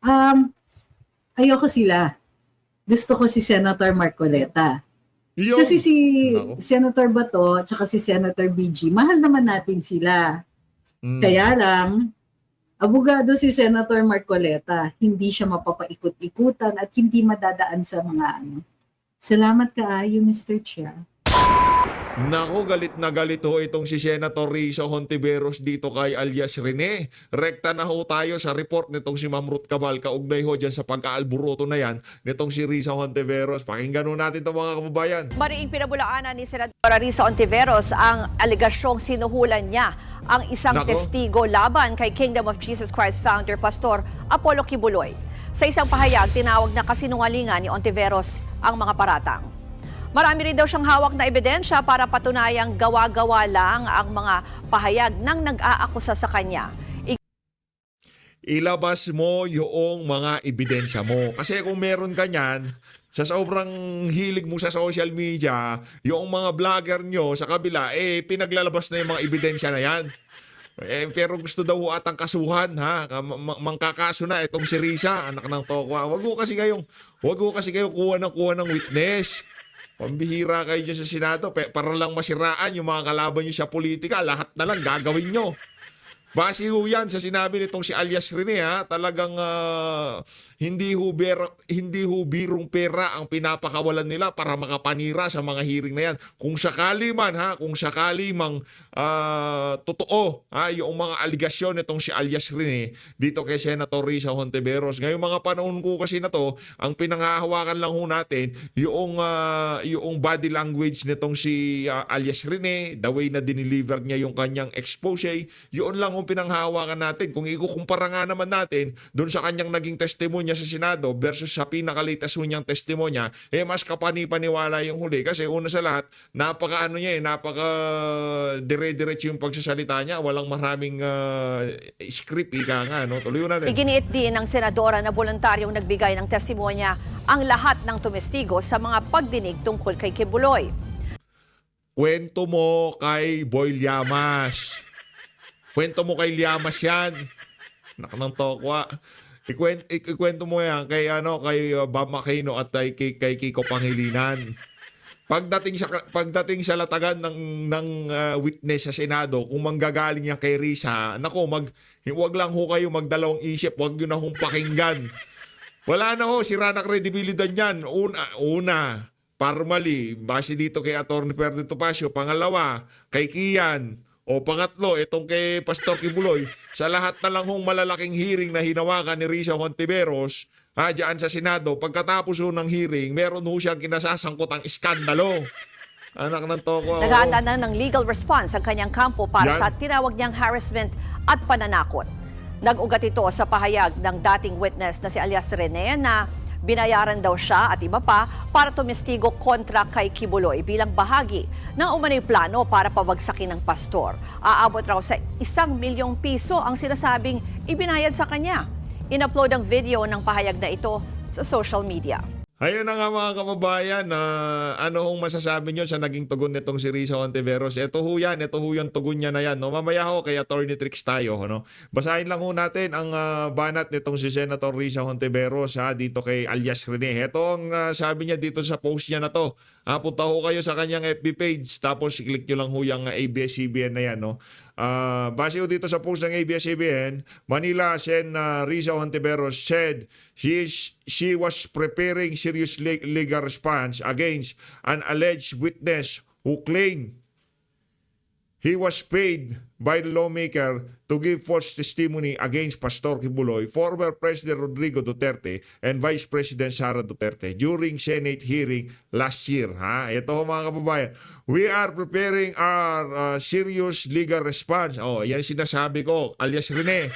Um, Ayoko sila. Gusto ko si Senator Marcoleta. Yun. Kasi si Nako. Senator Bato at si Senator BG, mahal naman natin sila. Kaya lang, abogado si Senator Marcoleta, hindi siya mapapaikot-ikutan at hindi madadaan sa mga ano. Salamat kaayo, Mr. Chair. Naku, galit na galit ho itong si Senator Risa Hontiveros dito kay alias Rene. Rekta na ho tayo sa report nitong si Ma'am Ruth Cabal kaugnay ho dyan sa pagkaalburoto na yan nitong si Risa Hontiveros. Pakinggan ho natin ito mga kababayan. Mariing pinabulaanan ni Senadora Risa Hontiveros ang aligasyong sinuhulan niya ang isang Nako. testigo laban kay Kingdom of Jesus Christ founder Pastor Apollo Kibuloy. Sa isang pahayag, tinawag na kasinungalingan ni Hontiveros ang mga paratang. Marami rin daw siyang hawak na ebidensya para patunayang gawa-gawa lang ang mga pahayag ng nag-aakusa sa kanya. Ilabas mo yung mga ebidensya mo. Kasi kung meron ka niyan, sa sobrang hilig mo sa social media, yung mga vlogger nyo sa kabila, pinaglalabas na yung mga ebidensya na yan. Pero gusto daw ho atang kasuhan, ha? Mangkakaso na itong si Risa, anak ng Tokwa. Wag ho kasi kayong kuha ng witness. Pambihira kayo dyan sa Senado para lang masiraan yung mga kalaban nyo sa politika. Lahat na lang gagawin nyo. Base ho yan sa sinabi nitong si alias Rene, ha? Talagang hindi ho birong pera ang pinapakawalan nila para makapanira sa mga hearing na yan. Kung sakali man, ha? Kung sakali mang totoo, ha? Yung mga aligasyon nitong si alias Rene dito kay Senator Risa Hontiveros. Ngayong mga panahon ko kasi na to, ang pinanghahawakan lang ho natin yung body language nitong si alias Rene, the way na dineliver niya yung kanyang expose, yun lang ang pinanghahawakan natin. Kung ikukumpara nga naman natin doon sa kanyang naging testimonya sa Senado versus sa pinakalitas niyang testimonya, mas kapani-paniwala yung huli. Kasi una sa lahat, napaka dire-diretso yung pagsasalita niya. Walang maraming script, ika nga. No? Tuloy natin. Iginiit din ng senadora na voluntaryong nagbigay ng testimonya ang lahat ng tumestigo sa mga pagdinig tungkol kay Kibuloy. Kwento mo kay Boy Llamas. Kwento mo kay Llamas yan. Anak ng Tokwa. Ikwento mo yan kay Bam Aquino at kay Kiko Pangilinan. Pagdating sa latagan ng witness sa Senado, kung manggagaling yan kay Risa, wag lang ho kayo magdalawang isip, wag yun na hong pakinggan. Wala na ho, sira na kredibilidad yan. Una, formally, base dito kay Atty. Ferdy Topacio. Pangalawa, kay Kian. O pangatlo, itong kay Pastor Kibuloy. Sa lahat na lang hong malalaking hearing na hinawakan ni Risa Hontiveros, dyan sa Senado, pagkatapos ho ng hearing, meron ho siyang kinasasangkot ang iskandalo. Anak ng Tokwa. Naghahanda na ng legal response ang kanyang kampo para Yan. sa tinawag niyang harassment at pananakot. Nag-ugat ito sa pahayag ng dating witness na si alias Rene na binayaran daw siya at iba pa para tumestigo kontra kay Kibuloy bilang bahagi ng umano'y plano para pabagsakin ng pastor. Aabot raw sa 1 milyong piso ang sinasabing ibinayad sa kanya. In-upload ang video ng pahayag na ito sa social media. Ayun na nga mga kababayan, ano hong masasabi nyo sa naging tugon nitong si Risa Hontiveros? Ito ho yung tugon niya na yan. No? Mamaya ho kay Atty. Trix tayo. No? Basahin lang ho natin ang banat nitong si Senator Risa Hontiveros dito kay alias Rene. Ito ang sabi niya dito sa post niya na to. Punta ho kayo sa kanyang FB page, tapos i-click nyo lang ho yung ABS-CBN na yan. No? Base ho dito sa post ng ABS-CBN, Manila Sen Risa Hontiveros said she was preparing serious legal response against an alleged witness who claimed he was paid by the lawmaker to give false testimony against Pastor Kibuloy, former President Rodrigo Duterte, and Vice President Sara Duterte during Senate hearing last year. Ito mga kababayan, we are preparing our serious legal response. Yan sinasabi ko, alias Rene.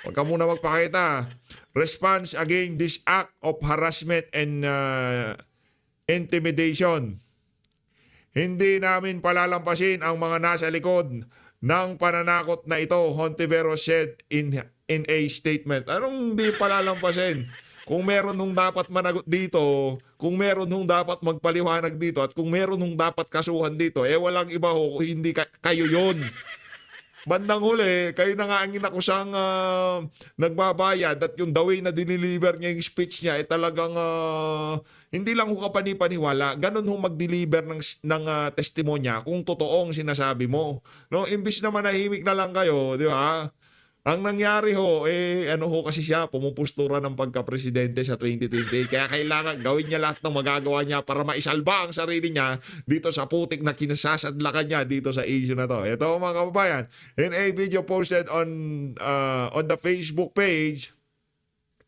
Huwag ka muna magpakita. Response against this act of harassment and intimidation. Hindi namin palalampasin ang mga nasa likod ng pananakot na ito, Hontiveros said in a statement. Anong hindi palalampasin? Kung meron nung dapat managot dito, kung meron nung dapat magpaliwanag dito, at kung meron nung dapat kasuhan dito, walang iba ho, hindi kayo yun. bandang huli, kayo na nga ang inakusang nagbabayad at yung the way na diniliver niya yung speech niya ay talagang hindi lang ho kapani-paniwala. Ganun ho mag-deliver ng testimonya kung totoong sinasabi mo. No, imbis na manahimik na lang kayo, di ba? Ang nangyari ho, ano ho kasi siya, pumupustura ng pagka-presidente sa 2028. Kaya kailangan gawin niya lahat ng magagawa niya para maisalba ang sarili niya dito sa putik na kinasasadlakan niya dito sa issue na to. Ito mga kababayan, in a video posted on the Facebook page,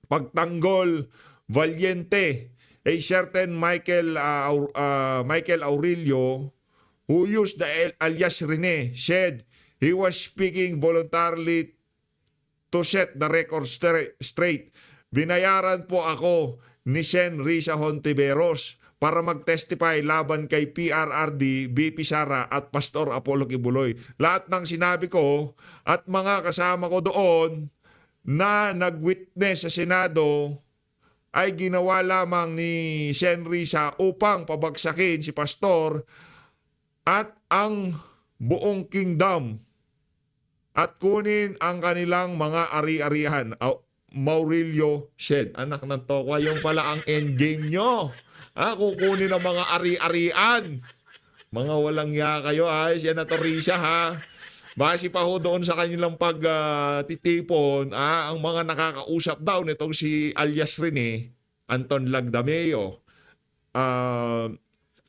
pagtanggol valiente, a certain Michael Aurelio, who used the alias Rene, said he was speaking voluntarily to set the record straight. Binayaran po ako ni Sen Risa Hontiveros para mag-testify laban kay PRRD, BP Sara at Pastor Apollo Kibuloy. Lahat ng sinabi ko at mga kasama ko doon na nag-witness sa Senado ay ginawa lamang ni Sen Risa upang pabagsakin si Pastor at ang buong kingdom at kunin ang kanilang mga ari-arihan. Maurilio said, anak ng tokwa, yung pala ang endgame nyo. Kukunin ang mga ari-arian. Mga walang ya kayo, Senator Risa, ha? Base pa ho doon sa kanilang pagtitipon, ang mga nakakausap daw nitong si alias Rene, Anton Lagdameo,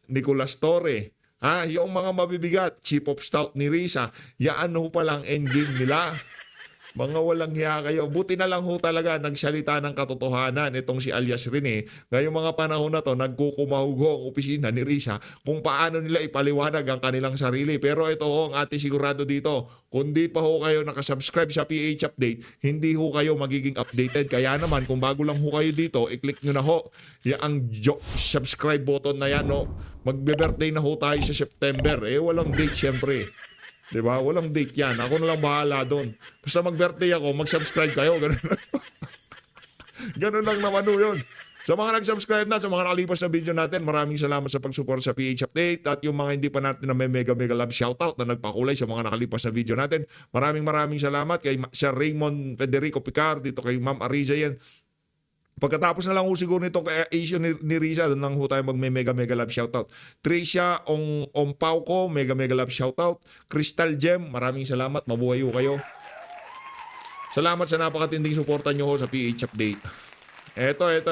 Nicolas Torre, yung mga mabibigat, Chief of Staff ni Risa, yaan ho palang endgame nila. Mga walang hiya kayo. Buti na lang ho talaga nagsalita ng katotohanan itong si alias Rene. Ngayong mga panahon na to, nagkukumahugho ang opisina ni Risa kung paano nila ipaliwanag ang kanilang sarili. Pero ito ho ang ating sigurado dito. Kung di pa ho kayo nakasubscribe sa PH Update, hindi ho kayo magiging updated. Kaya naman, kung bago lang ho kayo dito, i-click nyo na ho ang subscribe button na yan. No? Magbe-birthday na ho tayo sa September. Walang date syempre. Diba? Walang date yan. Ako na lang bahala doon. Basta mag-birthday ako, mag-subscribe kayo. Ganun lang. Ganun lang naman yun. Sa mga nag-subscribe na, sa mga nakalipas na video natin, maraming salamat sa pag-support sa PH Update. At yung mga hindi pa natin na may mega love shoutout na nagpakulay sa mga nakalipas na video natin, maraming salamat kay Sir Raymond Federico Picar, dito kay Ma'am Ariza yan. Pagkatapos na lang ho siguro nitong issue ni Risa, doon lang ho tayo mag-mega love shoutout. Tricia Ompao ko, mega love shoutout. Crystal Gem, maraming salamat. Mabuhay ho kayo. Salamat sa napakatinding suporta nyo ho sa PH Update. Ito.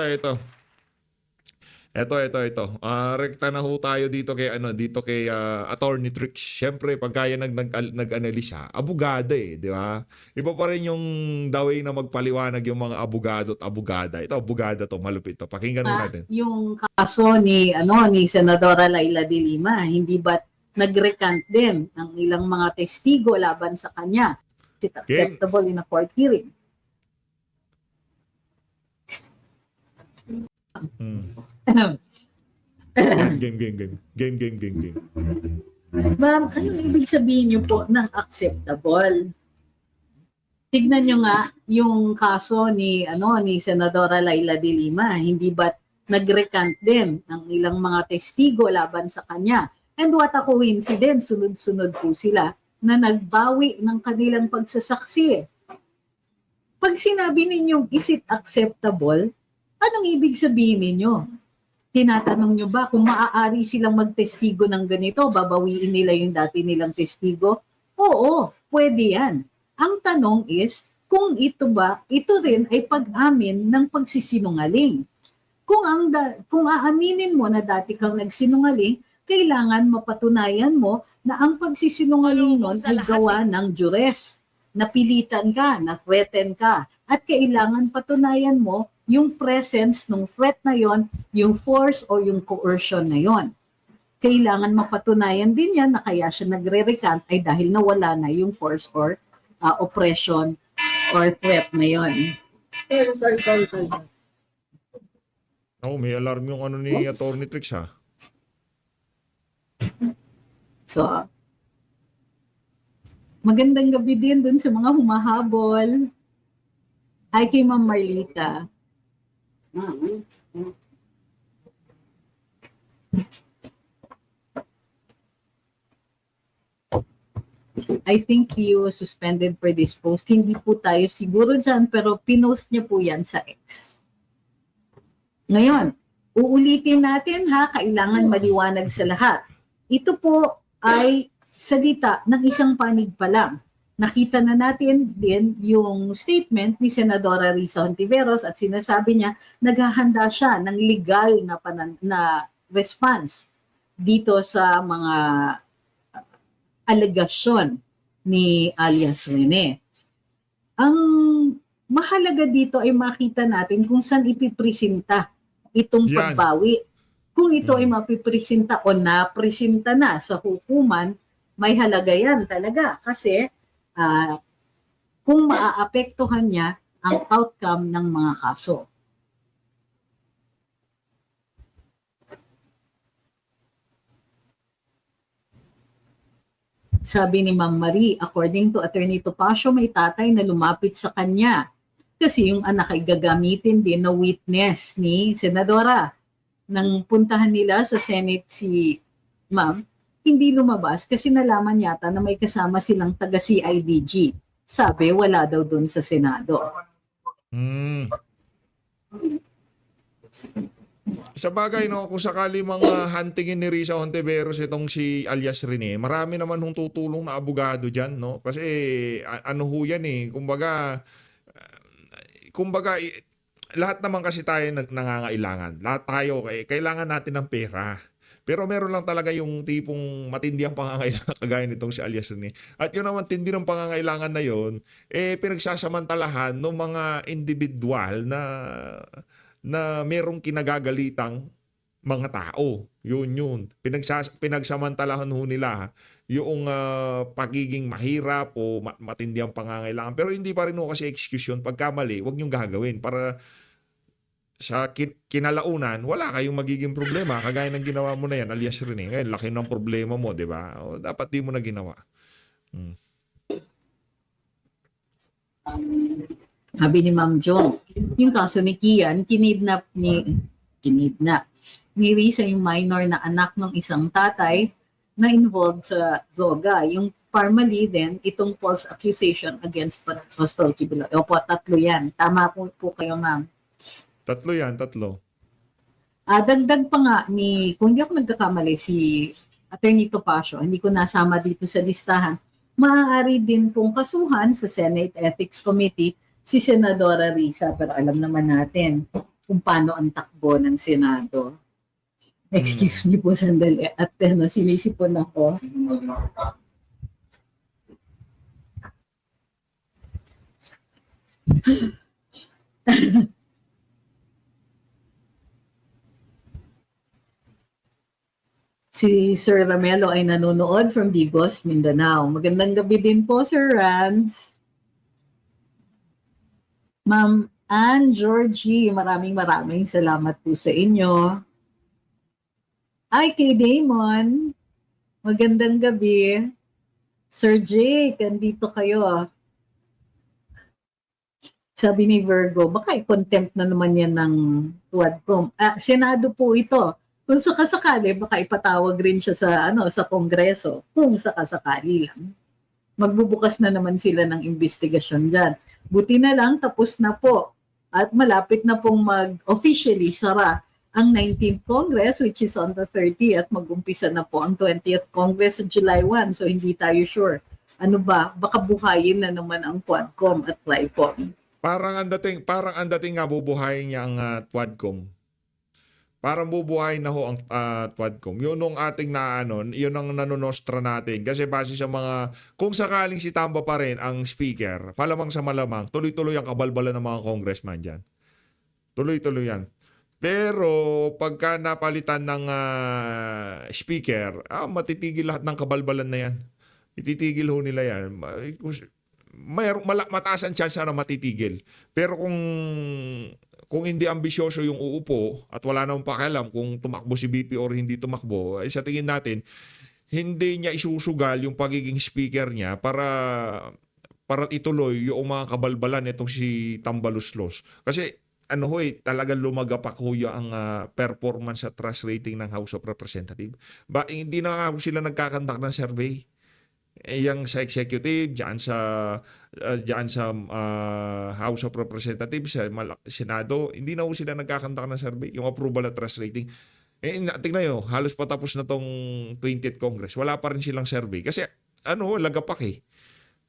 Rekta na ho tayo dito kay Attorney Trix. Siyempre, pag kaya nag-analisa, abogado di ba? Iba pa rin yung the way na magpaliwanag yung mga abogado at abogada. Ito, abogada to, malupit to. Pakinggan natin. Yung kaso ni Senadora Laila de Lima, hindi ba nag-recant din ng ilang mga testigo laban sa kanya? Is it acceptable in a court hearing? Game. Ma'am, anong ibig sabihin niyo po ng acceptable? Tignan niyo nga yung kaso ni Senadora Laila de Lima, hindi ba nag-recant din ng ilang mga testigo laban sa kanya? And what a coincidence, sunod-sunod po sila na nagbawi ng kanilang pagsasaksi. Pag sinabi ninyong is it acceptable, anong ibig sabihin ninyo? Tinatanong nyo ba kung maaari silang magtestigo ng ganito, babawiin nila yung dati nilang testigo? Oo, pwede yan. Ang tanong is, kung ito rin ay pag-amin ng pagsisinungaling. Kung aaminin mo na dati kang nagsinungaling, kailangan mapatunayan mo na ang pagsisinungaling nun ay gawa ng duress. Napilitan ka, na-threaten ka, at kailangan patunayan mo yung presence ng threat na yon, yung force o yung coercion na yon. Kailangan mapatunayan din yan na kaya siya nagre-recant ay dahil nawala na yung force or oppression or threat na yon. Sorry. May alarm yung ni Attorney Trix, ha? So, magandang gabi din dun sa mga humahabol. Hi kay Ma'am Marlita. I think he was suspended for this post. Hindi po tayo siguro dyan, pero pinost niya po yan sa X. Ngayon, uulitin natin ha, kailangan maliwanag sa lahat. Ito po ay salita ng isang panig pa lang. Nakita na natin din yung statement ni Senadora Risa Hontiveros at sinasabi niya naghahanda siya ng legal na response dito sa mga alegasyon ni alias Rene. Ang mahalaga dito ay makita natin kung saan ipipresenta itong Yan. pagbawi. Kung ito ay mapipresenta o napresenta na sa hukuman, may halaga yan talaga. Kasi kung maaapektuhan niya ang outcome ng mga kaso. Sabi ni Ma'am Marie, according to Attorney Topacio, may tatay na lumapit sa kanya. Kasi yung anak ay gagamitin din na witness ni Senadora. Nang puntahan nila sa Senate si Ma'am, hindi lumabas kasi nalaman yata na may kasama silang taga-CIDG. Sabi, wala daw dun sa Senado. Sa bagay, no, kung sakali mga huntingin ni Risa Hontiveros itong si alias Rene, marami naman hong tutulong na abogado dyan, no? Kasi ano ho yan eh, kumbaga lahat naman kasi tayo nangangailangan. Lahat tayo, kailangan natin ng pera. Pero meron lang talaga yung tipong matindi ang pangangailangan kagaya nitong si alias Rene. At yun naman, tindi ng pangangailangan na yun, pinagsasamantalahan ng mga individual na merong kinagagalitang mga tao. Yun. Pinagsamantalahan ho nila yung pagiging mahirap o matindi ang pangangailangan. Pero hindi pa rin ho kasi excuse yun. Pagka mali, huwag niyong gagawin para sa kinalaunan, wala kayong magiging problema. Kagaya ng ginawa mo na yan, alias Rene. Ngayon, laki ng problema mo, di ba? O, dapat di mo na ginawa. Sabi ni Ma'am Jong, yung kaso ni Kian, kinidnap ni Risa yung minor na anak ng isang tatay na involved sa droga. Yung formally din, itong false accusation against Pastor Kibuloy. Opo, 3 yan. Tama po kayo, Ma'am. 3 yan. Dagdag pa nga kung hindi ako nagkakamali, si Attorney Topacio, hindi ko nasama dito sa listahan, maaari din pong kasuhan sa Senate Ethics Committee si Senadora Risa, pero alam naman natin kung paano ang takbo ng Senado. Excuse me po sandali at sinisipon ako. Si Sir Ramelo ay nanonood from Bigos, Mindanao. Magandang gabi din po, Sir Rans. Ma'am Ann Georgie, maraming salamat po sa inyo. Ay, kay Damon, magandang gabi. Sir Jake, andito kayo. Sabi ni Virgo, baka i-contempt na naman yan ng Quadcom. Senado po ito. Kung sakasakali, baka ipatawag rin siya sa Kongreso. Kung sakasakali lang. Magbubukas na naman sila ng investigasyon dyan. Buti na lang, tapos na po. At malapit na pong mag-officially sara ang 19th Congress, which is on the 30th. Mag-umpisa na po ang 20th Congress sa July 1. So hindi tayo sure. Ano ba? Baka buhayin na naman ang Quadcom at Tricom. Parang ang dating nga bubuhayin niya ang Quadcom. Parang bubuhayin na ho ang Quadcom. Yun ang ating yun ang nanonostra natin. Kasi base sa kung sakaling si Tamba pa rin ang speaker, malamang sa malamang, tuloy-tuloy ang kabalbalan ng mga congressman dyan. Tuloy-tuloy yan. Pero pagka napalitan ng speaker, matitigil lahat ng kabalbalan na yan. Ititigil ho nila yan. Mataas ang chance na matitigil. Pero kung hindi ambisyoso yung uupo at wala namang pakialam kung tumakbo si BP or hindi tumakbo, ay sa tingin natin, hindi niya isusugal yung pagiging speaker niya para ituloy yung mga kabalbalan itong si Tambaluslos. Kasi talagang lumagapak ho ang performance at trust rating ng House of Representatives. Hindi na sila nagkakandak ng survey. Yang sa executive, diyan sa House of Representatives, sa Senado, hindi na ho sila nagkakandak ng survey, yung approval at trust rating. Tingnan nyo, halos patapos na tong 20th Congress, wala pa rin silang survey. Kasi lagapak eh.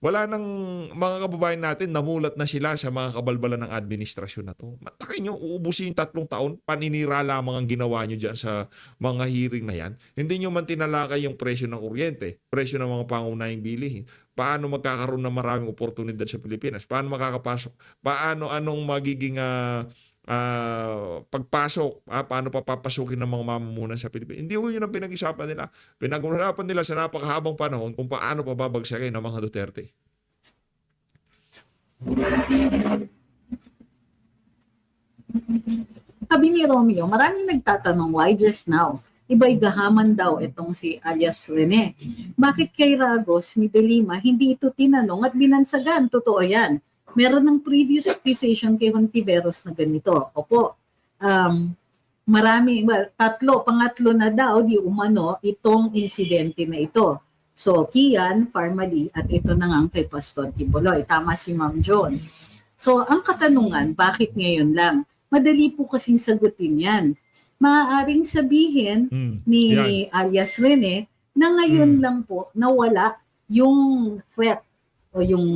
Wala nang mga kababayan natin, namulat na sila sa mga kabalbalan ng administrasyon na to. Matakin nyo, uubusin 3 taon, paninira lamang ang ginawa nyo dyan sa mga hearing na yan. Hindi nyo man tinalakay yung presyo ng kuryente, presyo ng mga pangunahing bilihin. Paano magkakaroon ng maraming oportunidad sa Pilipinas? Paano makakapasok? Anong magiging pagpasok, paano papapasukin ng mga mamumunan sa Pilipinas. Hindi ko yun ang pinag-isapan nila. Pinag-usapan nila sa napakahabang panahon kung paano pababagsakin ng mga Duterte. Sabi ni Romeo, maraming nagtatanong, why just now? Iba'y gahaman daw itong si alias Rene. Bakit kay Ragos, ni De Lima, hindi ito tinanong at binansagan? Totoo yan. Meron ng previous accusation kay Hontiveros na ganito. Opo, pangatlo na daw di umano itong insidente na ito. So, Kian, Farmally, at ito na nga kay Pastor Kibuloy. Tama si Ma'am John. So, ang katanungan, bakit ngayon lang? Madali po kasing sagutin yan. Maaaring sabihin ni alias Rene na ngayon lang po nawala yung threat o yung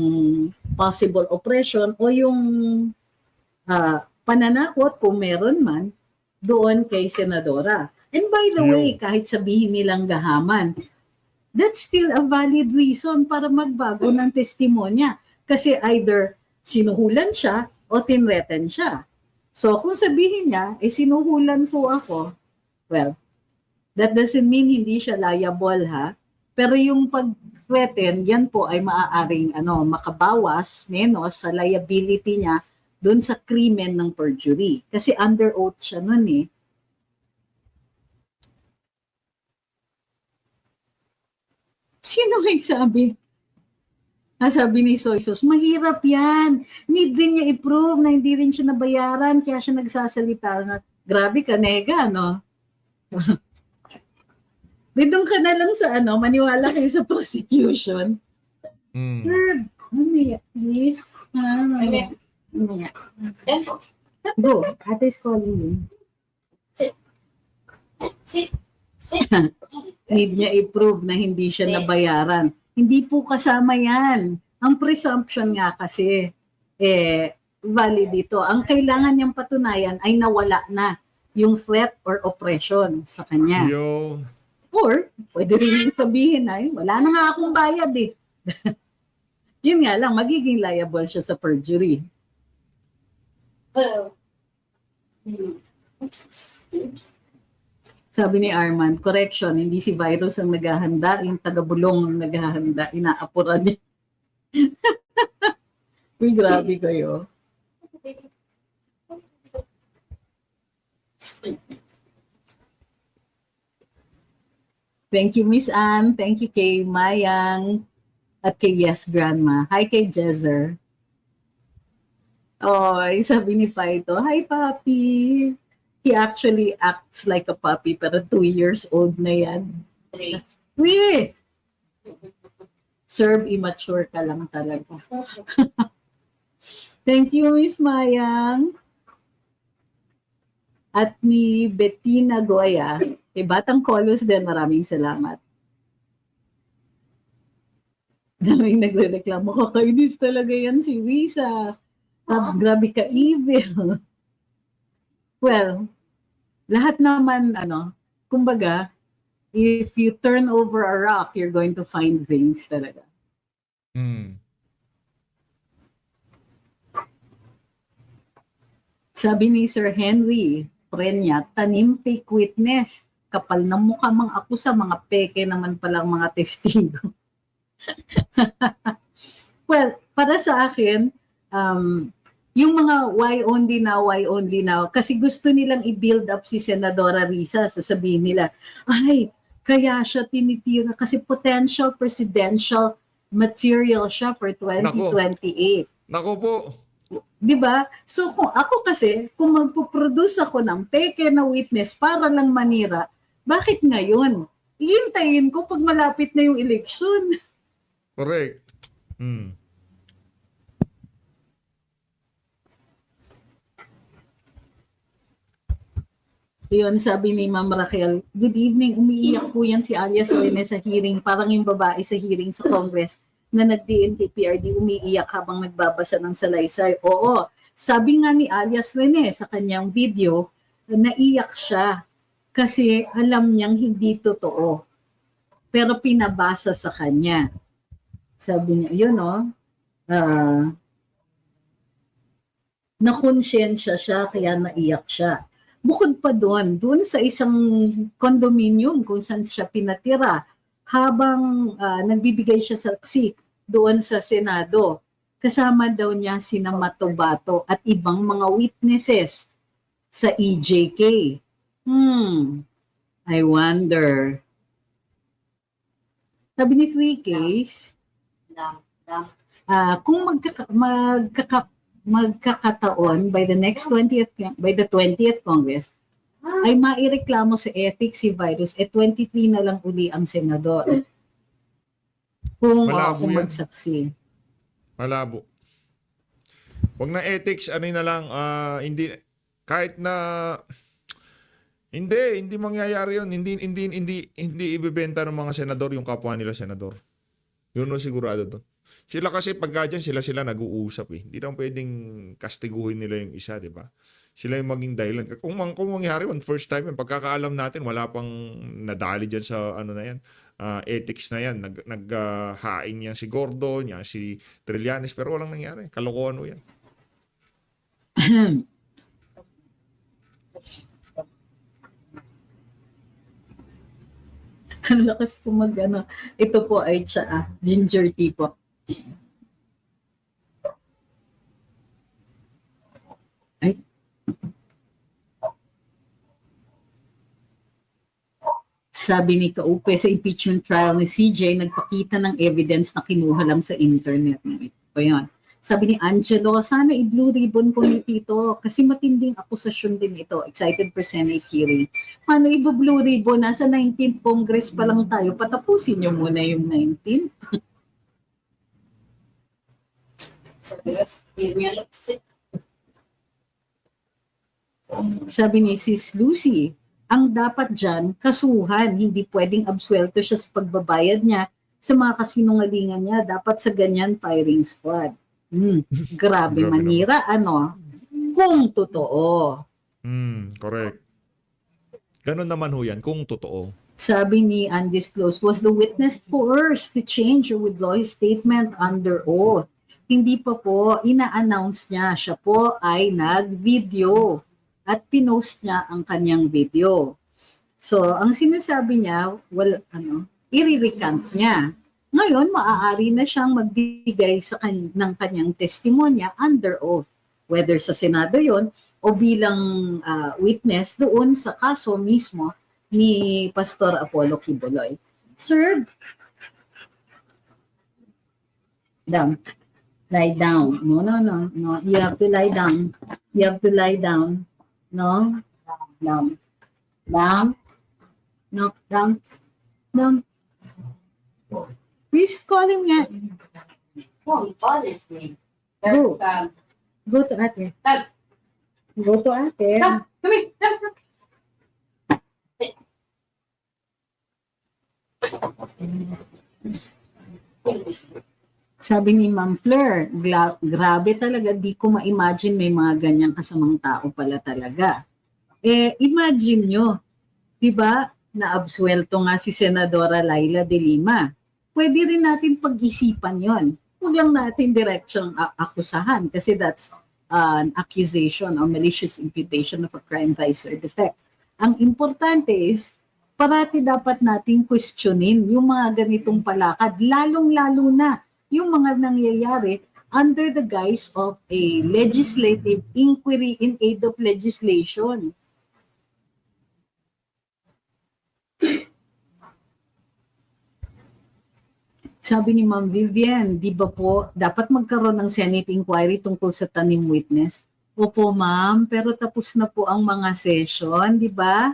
possible oppression o yung pananakot kung meron man doon kay Senadora. And by the way, kahit sabihin nilang gahaman, that's still a valid reason para magbago ng testimonya. Kasi either sinuhulan siya o tinreten siya. So kung sabihin niya, sinuhulan po ako, well, that doesn't mean hindi siya liable ha. Pero yung pag-threaten, yan po ay maaaring makabawas menos sa liability niya doon sa krimen ng perjury. Kasi under oath siya nun eh. Sino may sabi? Sabi ni Soysos, mahirap yan. Need din niya i-prove na hindi rin siya nabayaran kaya siya nagsasalita na, grabe ka, nega, no? Dito ka na lang sa maniwala kayo sa prosecution. Third, please. Go, ate is calling you. Need niya i-prove na hindi siya nabayaran. Hindi po kasama yan. Ang presumption nga kasi, valid dito. Ang kailangan niyang patunayan ay nawala na yung threat or oppression sa kanya. Or, pwede rin sabihin ay, wala na nga akong bayad eh. Yun nga lang, magiging liable siya sa perjury. Sabi ni Arman, correction, hindi si Virus ang naghahanda, yung taga-bulong ang naghahanda, inaapura niya. Uy, grabe kayo. Thank you, Miss Anne. Thank you kay Mayang at kay Yes Grandma. Hi kay Jezer. Oh, sabi ni Paito, hi Papi. He actually acts like a puppy pero 2 years old na yan. 3. Serve immature ka lang talaga. Thank you, Miss Mayang. At ni Bettina Goya, kay Batang Colos din, maraming salamat. Daming nagre-reklamo, kakainis talaga yan si Risa. Grabe ka evil. Well, lahat naman, kumbaga, if you turn over a rock, you're going to find things talaga. Sabi ni Sir Henry Prenya, tanim fake witness. Kapal ng mukha mang ako sa mga peke naman palang mga testigo. Well, para sa akin, yung mga why only now, kasi gusto nilang i-build up si Senadora Risa, sasabihin nila, ay, kaya siya tinitira kasi potential presidential material siya for 2028. Nako po. Diba? So kung ako kasi, kung magpo-produce ako ng peke na witness para lang manira, bakit ngayon? Iintayin ko pag malapit na yung election. Correct. Hmm. Yun, sabi ni Ma'am Raquel, good evening, umiiyak po yan si alias Rene sa hearing, parang yung babae sa hearing sa Congress na nag-DNTPRD umiiyak habang nagbabasa ng salaysay. Oo, sabi nga ni alias Rene sa kanyang video, naiyak siya kasi alam niyang hindi totoo. Pero pinabasa sa kanya. Sabi niya, yun nakonsensya siya kaya naiyak siya. Bukod pa doon sa isang condominium kung saan siya pinatira habang nagbibigay siya saksi doon sa Senado. Kasama daw niya sina Matobato at ibang mga witnesses sa EJK. I wonder. Sabi ni Free Case, kung magkakataon by the 20th Congress ay maireklamo sa ethics si Virus 23 na lang uli ang senador kung magsaksi. Malabo. Wag na ethics, ano na lang, hindi kahit na hindi mangyayari 'yon. Hindi ibebenta ng mga senador yung kapwa nila senador. Yun no sigurado doon. Sila kasi pagka dyan, sila nag-uusap eh. Hindi naman pwedeng kastiguhin nila yung isa, di ba? Sila yung maging dahilan. Kung mangyari, first time, yung pagkakaalam natin, wala pang nadali dyan sa ano na yan, ethics na yan. Naghaing yan si Gordon, yan si Trillanes, pero walang nangyari. Kalokohan o yan. Ang lakas ko ito po ay ginger tea po. Ay. Sabi ni Kaupe sa impeachment trial ni CJ, nagpakita ng evidence na kinuha lang sa internet. Ito yun. Sabi ni Angelo, sana i-blue ribbon committee ito kasi matinding akusasyon din ito. Excited for Senate hearing. Paano i-blue ribbon? Nasa 19th Congress pa lang tayo. Patapusin niyo muna yung 19th. Sabi ni Sis Lucy, ang dapat dyan, kasuhan, hindi pwedeng absuelto siya sa pagbabayad niya sa mga kasinungalingan niya. Dapat sa ganyan firing squad. Grabe manira, kung totoo. Correct. Ganun naman ho yan, kung totoo. Sabi ni Undisclosed, was the witness coerced to change or withdraw his statement under oath? Hindi pa po, ina-announce niya. Siya po ay nag-video at pinost niya ang kanyang video. So, ang sinasabi niya, i-recant niya. Ngayon, maaari na siyang magbigay ng kanyang testimonya under oath, whether sa Senado yon o bilang witness doon sa kaso mismo ni Pastor Apollo Quiboloy. Sir, down. Lie down. No. You have to lie down. You have to lie down. No? Down. Down. No, down. Down. Please call him nga. Oh, he bothers me. Go. Go to ate. Go to ate. Come here. Sabi ni Ma'am Fleur, grabe talaga, di ko ma-imagine may mga ganyang kasamang tao pala talaga. Imagine nyo, di ba, na-absuelto nga si Senadora Laila de Lima. Pwede rin natin pag-isipan yon. Huwag lang natin direksyong akusahan kasi that's an accusation or malicious imputation of a crime, vice, or defect. Ang importante is, parati dapat nating questionin yung mga ganitong palakad, lalong-lalo na yung mga nangyayari under the guise of a legislative inquiry in aid of legislation. Sabi ni Ma'am Vivian, di ba po, dapat magkaroon ng Senate inquiry tungkol sa tanim witness? Opo, ma'am, pero tapos na po ang mga session, di ba?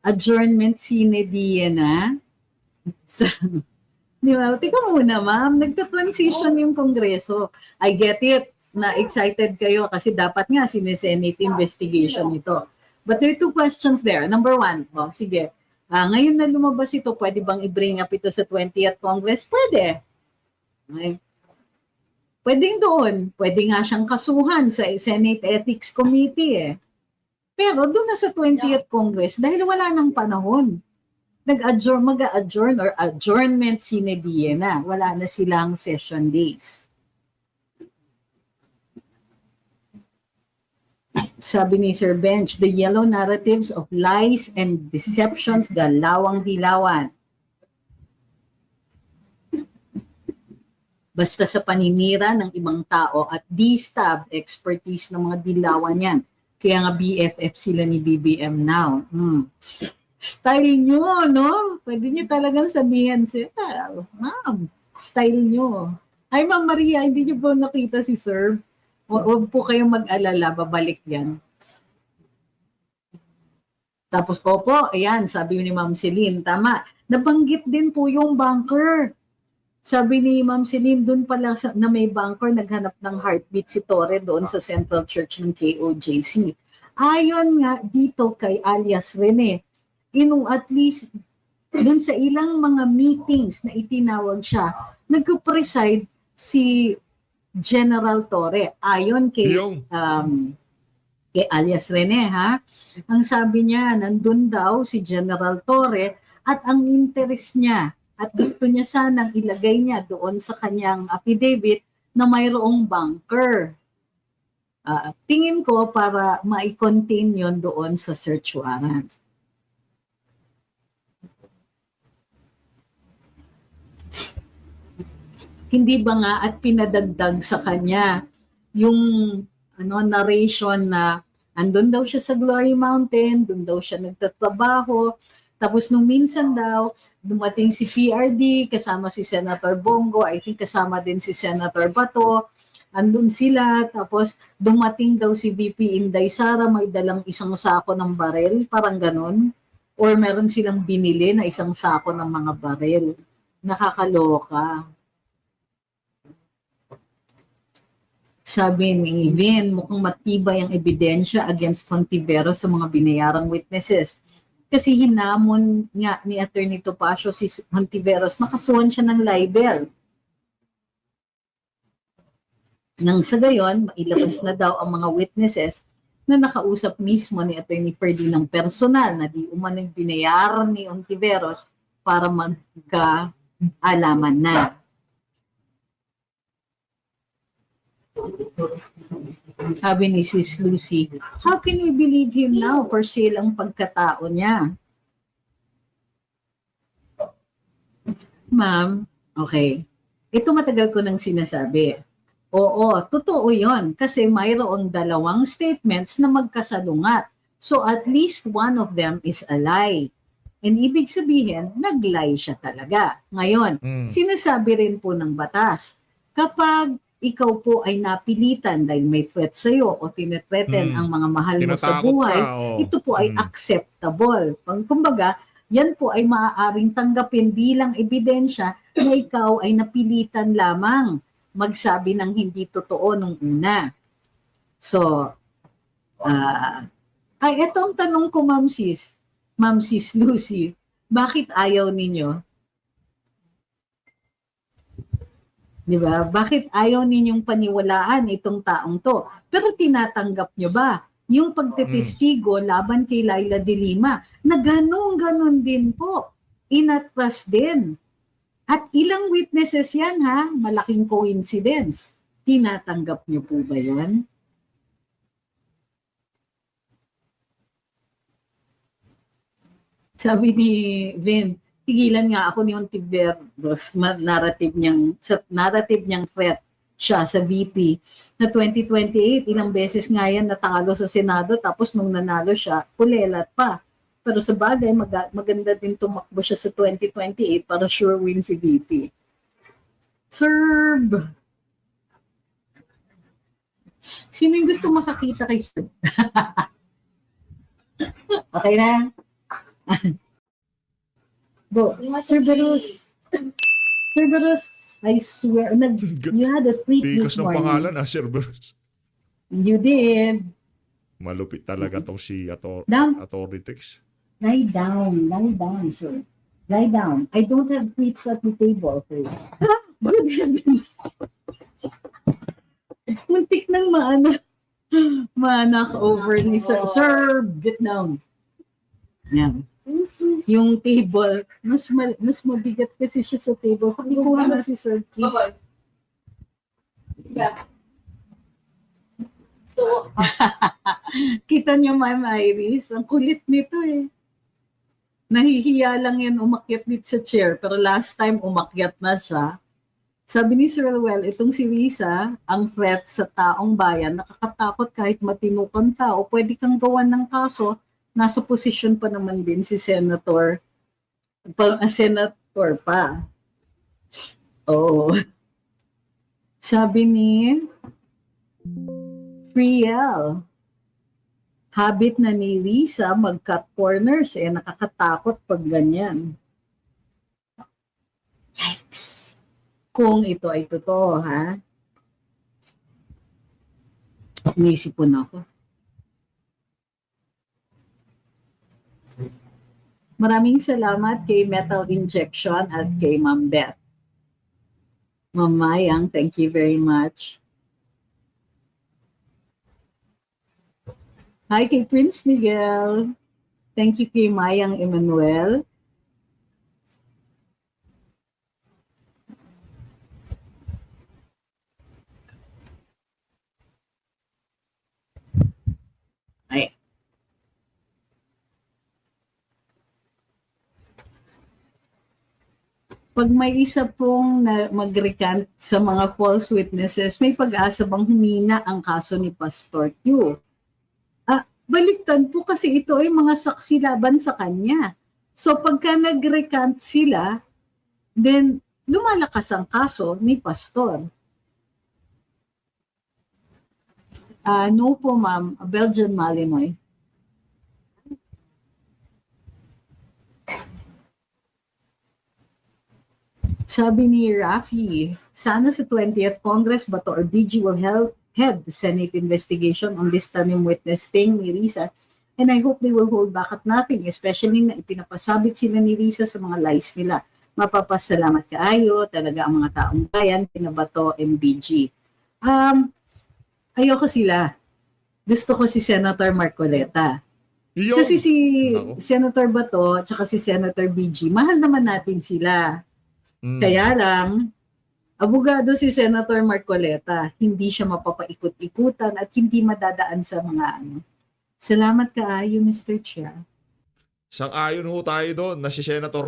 Adjournment sine die na. Di ba? Tika muna, ma'am. Nagta-transition yung Kongreso. I get it na excited kayo kasi dapat nga sinesenate investigation ito. But there are two questions there. Number one, sige. Ngayon na lumabas ito, pwede bang i-bring up ito sa 20th Congress? Pwede. Okay. Pwedeng doon. Pwede nga siyang kasuhan sa Senate Ethics Committee eh. Pero doon na sa 20th Congress, dahil wala nang panahon, mag-adjourn or adjournment sine die na. Wala na silang session days. Sabi ni Sir Bench, the yellow narratives of lies and deceptions galawang dilawan. Basta sa paninira ng ibang tao at distab expertise ng mga dilawan yan. Kaya nga BFF sila ni BBM now. Style nyo, no? Pwede nyo talagang sabihin siya, ma'am, style nyo. Ay, Ma'am Maria, hindi nyo po nakita si Sir? Huwag po kayong mag-alala, babalik yan. Tapos, opo, ayan, sabi ni Ma'am Celine, tama, nabanggit din po yung banker. Sabi ni Ma'am Celine, doon pala na may banker, naghanap ng heartbeat si Torre doon sa Central Church ng KOJC. Ayon nga dito kay alias Rene, at least dun sa ilang mga meetings na itinawag siya, nag-preside si General Torre. Ayon kay alias Rene, ha? Ang sabi niya, nandun daw si General Torre at ang interest niya at gusto niya sanang ilagay niya doon sa kanyang affidavit na mayroong bunker. Tingin ko para ma-contain yon doon sa search warrant. Hindi ba nga at pinadagdag sa kanya yung narration na andun daw siya sa Glory Mountain, doon daw siya nagtatrabaho, tapos nung minsan daw, dumating si PRD, kasama si Senator Bongo, I think kasama din si Senator Bato, andun sila, tapos dumating daw si VP Inday Sara, may dalang isang sako ng barel, parang ganon, or meron silang binili na isang sako ng mga barel. Nakakaloka. Sabi ni Vin, mukhang matibay ang ebidensya against Contiveros sa mga binayarang witnesses. Kasi hinamon nga ni Attorney Topacio si Contiveros, nakasuhan siya ng libel. Nang sa gayon, mailabas na daw ang mga witnesses na nakausap mismo ni Attorney Ferdinand personal na di umanong binayaran ni Contiveros para magkaalaman na. Sabi ni Sis Lucy, how can we believe him now? For sale ang pagkatao niya. Ma'am, okay. Ito matagal ko nang sinasabi. Oo, totoo yon kasi mayroong dalawang statements na magkasalungat. So at least one of them is a lie. And ibig sabihin, nag-lie siya talaga. Ngayon, sinasabi rin po ng batas, kapag ikaw po ay napilitan dahil may threat sa'yo o tinethreaten ang mga mahal mo sa buhay, ito po ay acceptable. Kumbaga, yan po ay maaaring tanggapin bilang ebidensya na ikaw ay napilitan lamang magsabi ng hindi totoo nung una. So, ito ang tanong ko, Ma'am Sis Lucy, bakit ayaw ninyo? Diba? Bakit ayaw ninyong paniwalaan itong taong to? Pero tinatanggap nyo ba yung pagtetestigo laban kay Laila de Lima na ganun din po, inatras din. At ilang witnesses yan ha, malaking coincidence. Tinatanggap nyo po ba yan? Sabi ni Vin, tigilan nga ako ni Ontiveros narrative niyang threat siya sa VP na 2028, ilang beses nga yan natalo sa Senado tapos nung nanalo siya, kulelat pa. Pero sa bagay, maganda din tumakbo siya sa 2028 para sure win si VP. Serb! Sino yung gusto makakita kay Serb? Okay na? Go. Sir Berus. Cerberus, I swear, you had a tweet Tikas this ng morning. pangalan, Cerberus. You did. Malupit talaga tong si Down. Authoritex. Lie down, sir. Lie down. I don't have tweets at the table for you. Good heavens. Muntik nang maanak over ni Sir. Sir, get down. Yan. Yung table, mas mabigat kasi siya sa table. Pakikuha na si Sir, please. Yeah. So, Kita niyo, Ma'am Iris, ang kulit nito eh. Nahihiya lang yan umakyat dito sa chair, pero last time umakyat na siya. Sabi ni Sir Ruel, itong si Risa, ang threat sa taong bayan, nakakatakot kahit matino kang tao, pwede kang gawan ng kaso, nasa posisyon pa naman din si Senator pa. Oo. Sabi ni Friel, habit na ni Risa mag-cut corners, nakakatakot pag ganyan. Yikes. Kung ito ay totoo, ha? Inisipon ako. Maraming salamat kay Metal Injection at kay Ma'am Beth. Ma'am Mayang, thank you very much. Hi kay Prince Miguel. Thank you kay Mayang Emmanuel. Ay. Pag may isa pong mag-recant sa mga false witnesses, may pag-asa bang humina ang kaso ni Pastor Q? Baliktad po kasi ito ay mga saksi laban sa kanya. So pagka nag-recant sila, then lumalakas ang kaso ni Pastor. No po ma'am, Belgian Malinoy. Sabi ni Rafi, sana sa 20th Congress Bato or BG will head the Senate investigation on this tanim witness thing ni Risa. And I hope they will hold back at nothing, especially na ipinapasabit sila ni Risa sa mga lies nila. Mapapasalamat kaayo talaga ang mga taong bayan, pinabato and BG. Ayoko sila. Gusto ko si Senator Marcoleta. Kasi si Senator Bato at si Senator BG, mahal naman natin sila. Kaya lang, abogado si Senator Marcoleta, hindi siya mapapaikot-ikutan at hindi madadaan sa mga ano. Salamat kaayo, Mr. Chair. Sang-ayon ho tayo doon na si Senator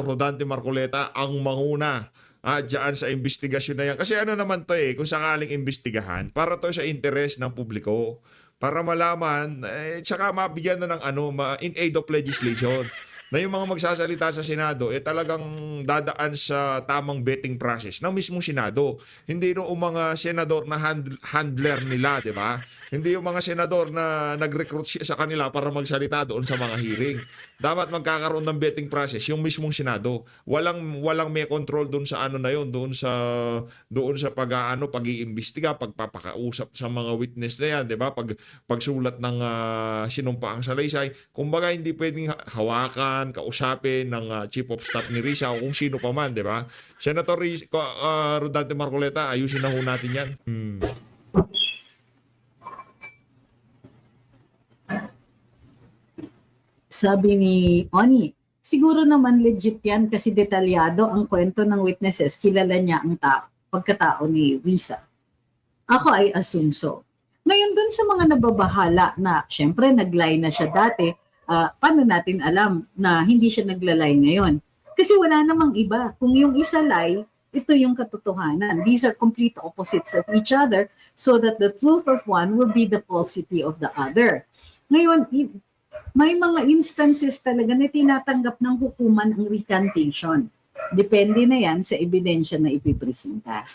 Rodante Marcoleta ang manguna diyan sa investigasyon na yan. Kasi ano naman to kung sakaling investigahan, para to sa interes ng publiko, para malaman, tsaka mabigyan na ng in aid of legislation, na yung mga magsasalita sa Senado talagang dadaan sa tamang vetting process ng mismong Senado. Hindi yung mga senador na handler nila, di ba? Hindi yung mga senador na nag-recruit sa kanila para magsalita doon sa mga hearing. Dapat magkakaroon ng vetting process yung mismong Senado. Walang may control doon sa na yun, doon sa pag-iimbestiga, pagpapakausap sa mga witness na yan, di ba? Pagsulat ng sinumpaang salaysay. Kumbaga hindi pwedeng hawakan, kausapin ng Chief of Staff ni Risa o kung sino pa man, di ba? Senator Rodante Marcoleta, ayusin na ho natin yan. Sabi ni Oni, siguro naman legit yan kasi detalyado ang kwento ng witnesses, kilala niya ang pagkatao ni Risa. Ako ay assume so. Ngayon dun sa mga nababahala na syempre nag-lie na siya dati, paano natin alam na hindi siya naglalay ngayon? Kasi wala namang iba. Kung yung isa lie, ito yung katotohanan. These are complete opposites of each other so that the truth of one will be the falsity of the other. Ngayon, may mga instances talaga na tinatanggap ng hukuman ang recantation. Depende na yan sa ebidensya na ipipresenta.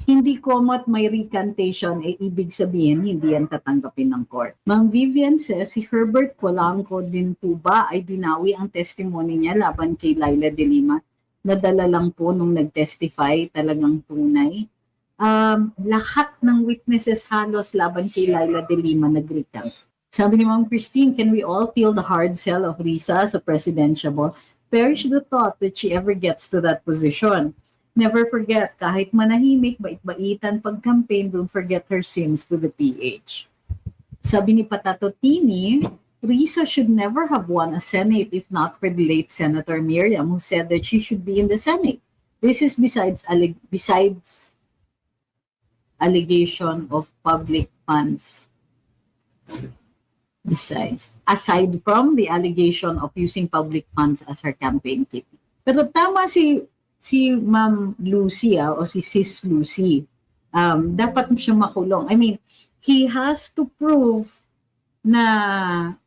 Hindi komot may recantation, ibig sabihin hindi yan tatanggapin ng court. Ma'am Vivian says, si Herbert Polanco din po ba ay binawi ang testimony niya laban kay Laila de Lima? nadala lang po nung nag-testify, talagang tunay. Lahat ng witnesses halos laban kay Laila de Lima nag-recount. Sabi ni Ma'am Christine, can we all feel the hard sell of Risa as a presidentiable? Perish the thought that she ever gets to that position. Never forget, kahit manahimik, bait-baitan pag-campaign, don't forget her sins to the PH. Sabi ni Patato Tini, Risa should never have won a Senate if not for the late Senator Miriam, who said that she should be in the Senate. This is besides allegation of public funds. Aside from the allegation of using public funds as her campaign kitty. Pero tama si Ma'am Lucy o si Sis Lucy. Dapat siya makulong. I mean, he has to prove na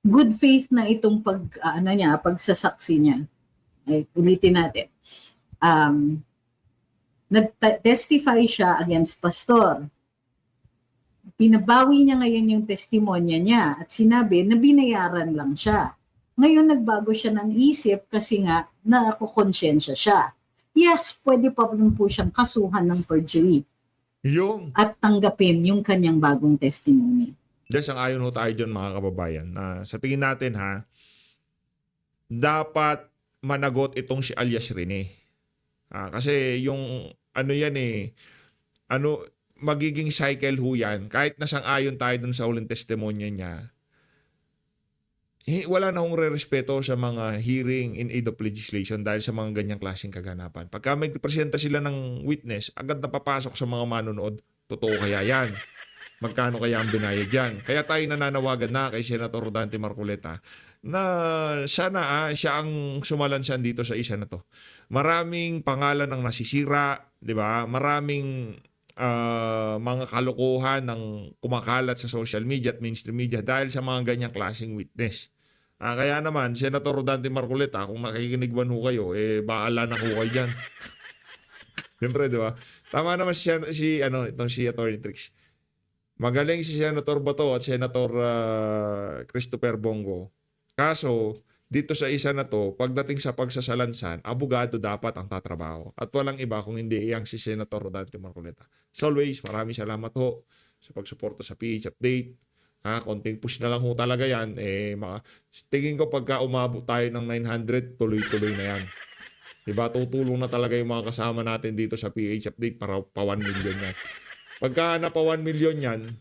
good faith na itong pagsasaksi niya. Ay, ulitin natin. Nag-testify siya against pastor. Pinabawi niya ngayon yung testimonya niya at sinabi na binayaran lang siya. Ngayon nagbago siya ng isip kasi nga nakukonsensya siya. Yes, pwede pa rin po siyang kasuhan ng perjury Yung at tanggapin yung kanyang bagong testimony. sang-ayon ho tayo dyan mga kababayan na sa tingin natin dapat managot itong si alias Rene. Kasi yung magiging cycle ho yan. Kahit nasang-ayon tayo dun sa huling testimonya niya, wala na hong re-respeto sa mga hearing in aid of legislation dahil sa mga ganyang klaseng kaganapan. Pagka may presenta sila ng witness, agad na papasok sa mga manonood, totoo kaya yan? Magkano kaya ang binayad dyan? Kaya tayo nananawagan na kay Senator Rodante Marcoleta na sana siya ang sumalansan dito sa isa na to. Maraming pangalan ang nasisira, di ba? Maraming mga kalokohan ng kumakalat sa social media at mainstream media dahil sa mga ganyang klaseng witness. Kaya naman, Senator Rodante Marcoleta, kung nakikinig man ho kayo, baala na ho kayo dyan. Siyempre, di ba? Tama naman si Attorney Trix. Magaling si Senator Bato at Senator Christopher Bongo. Kaso, dito sa isa na to, pagdating sa pagsasalansan, abogado dapat ang tatrabaho. At walang iba kung hindi iyang si Senator Rodante Marcoleta. As always, maraming salamat ho sa pagsuporta sa PH Update. Konting push na lang ho talaga yan. Tingin ko pagka umabot tayo ng 900, tuloy-tuloy na yan. Diba? Tutulong na talaga yung mga kasama natin dito sa PH Update para pa 1 million yan. Pagka na pa 1 million yan,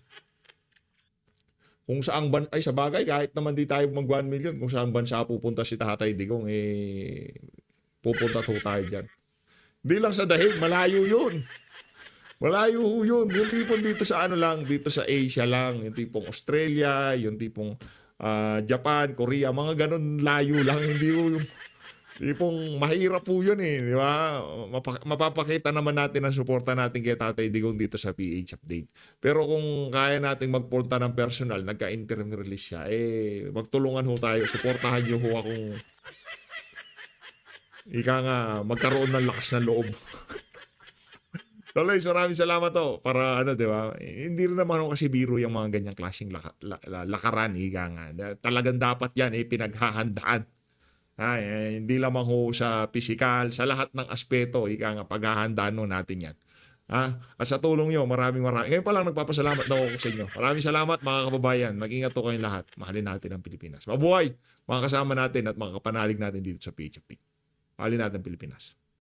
kung saang sa bagay, kahit naman di tayo mag 1 million, kung saan bansa pupunta si Tatay Digong, pupunta to tayo dyan. Di lang sa dahig, malayo yun. Malayo yun. Yung tipong dito sa dito sa Asia lang. Yung tipong Australia, yung tipong Japan, Korea, mga ganun layo lang. Hindi yung tipong mahirap po yun di ba? Mapapakita naman natin ang suporta natin kay Tatay Digong dito sa PH Update. Pero kung kaya nating magpunta ng personal, nagka-interim release siya, magtulungan ho tayo. Suportahan niyo ho akong magkaroon ng lakas ng loob. Tuloy, maraming salamat to. Para di ba? Hindi rin naman kasi biro yung mga ganyang klaseng lakaran, Talagang dapat yan, pinaghahandaan. Hindi lamang ho sa physical, sa lahat ng aspeto, paghahandaan natin yan. At sa tulong nyo, maraming. Ngayon pa lang nagpapasalamat na ako sa inyo. Maraming salamat mga kababayan. Mag-ingat po kayong lahat. Mahalin natin ang Pilipinas. Mabuhay mga kasama natin at mga kapanalig natin dito sa PH Update. Mahalin natin ang Pilipinas.